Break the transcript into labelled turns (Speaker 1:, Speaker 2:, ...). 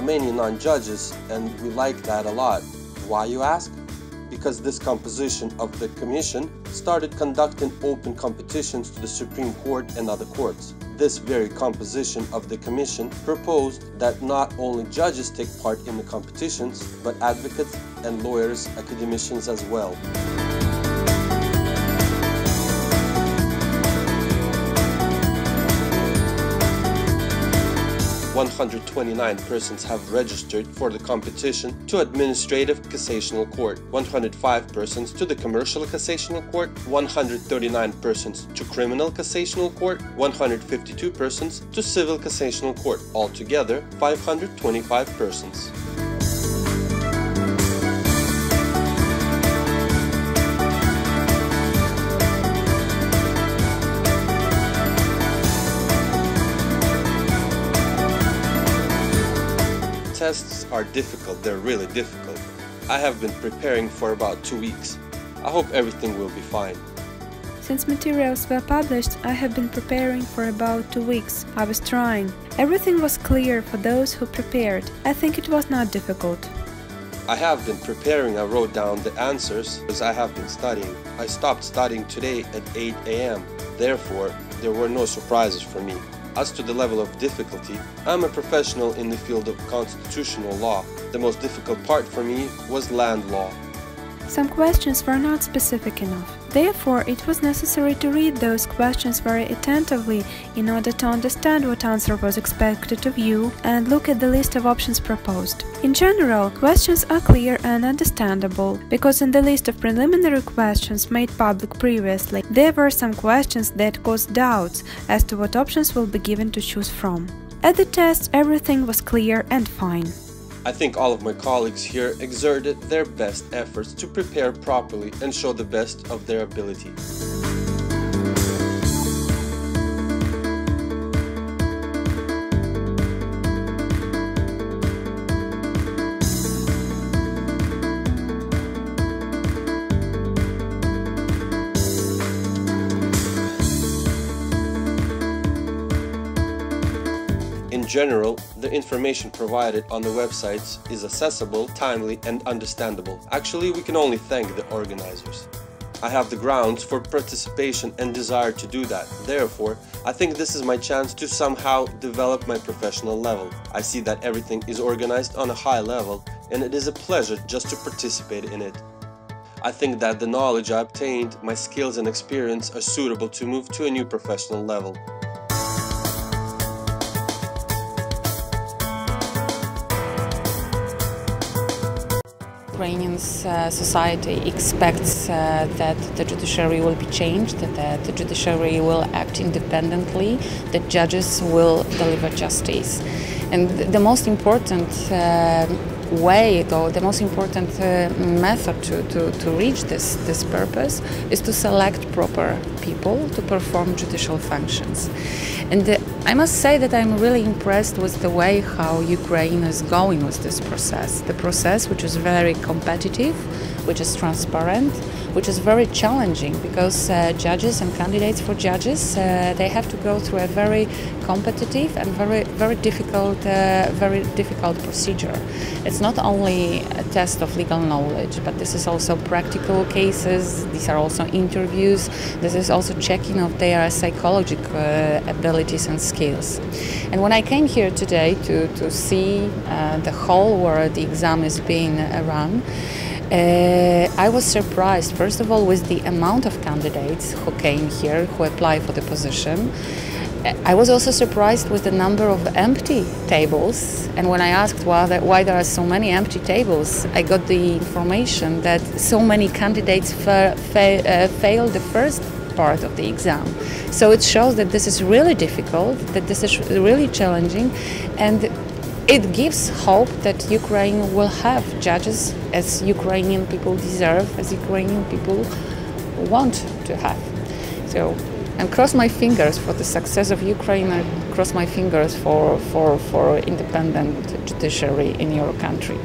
Speaker 1: are many non-judges, and we like that a lot. Why, you ask? Because this composition of the Commission started conducting open competitions to the Supreme Court and other courts. This very composition of the Commission proposed that not only judges take part in the competitions, but advocates and lawyers, academicians as well. 129 persons have registered for the competition to Administrative Cassational Court, 105 persons to the Commercial Cassational Court, 139 persons to Criminal Cassational Court, 152 persons to Civil Cassational Court, altogether 525 persons. Tests are difficult, they're really difficult. I have been preparing for about 2 weeks. I hope everything will be fine.
Speaker 2: Since materials were published, I have been preparing for about 2 weeks. I was trying. Everything was clear for those who prepared. I think it was not difficult.
Speaker 1: I have been preparing. I wrote down the answers as I have been studying. I stopped studying today at 8 a.m. Therefore, there were no surprises for me. As to the level of difficulty, I'm a professional in the field of constitutional law. The most difficult part for me was land law.
Speaker 2: Some questions were not specific enough. Therefore, it was necessary to read those questions very attentively in order to understand what answer was expected of you and look at the list of options proposed. In general, questions are clear and understandable, because in the list of preliminary questions made public previously, there were some questions that caused doubts as to what options will be given to choose from. At the test, everything was clear and fine.
Speaker 1: I think all of my colleagues here exerted their best efforts to prepare properly and show the best of their ability. In general, the information provided on the websites is accessible, timely, and understandable. Actually, we can only thank the organizers. I have the grounds for participation and desire to do that. Therefore, I think this is my chance to somehow develop my professional level. I see that everything is organized on a high level, and it is a pleasure just to participate in it. I think that the knowledge I obtained, my skills and experience are suitable to move to a new professional level.
Speaker 3: Ukrainian society expects that the judiciary will be changed, that the judiciary will act independently, that judges will deliver justice. And the most important way, though, the most important method to reach this purpose is to select proper people to perform judicial functions. And I must say that I'm really impressed with the way how Ukraine is going with this process. The process which is very competitive, which is transparent, which is very challenging, because judges and candidates for judges, they have to go through a very competitive and very difficult procedure. It's not only a test of legal knowledge, but this is also practical cases, these are also interviews, this is also checking of their psychological abilities and skills. And when I came here today to see the hall where the exam is being run, I was surprised, first of all, with the amount of candidates who came here, who applied for the position. I was also surprised with the number of empty tables, and when I asked why there are so many empty tables, I got the information that so many candidates failed the first part of the exam. So it shows that this is really difficult, that this is really challenging, and it gives hope that Ukraine will have judges as Ukrainian people deserve, as Ukrainian people want to have. So I cross my fingers for the success of Ukraine, I cross my fingers for independent judiciary in your country.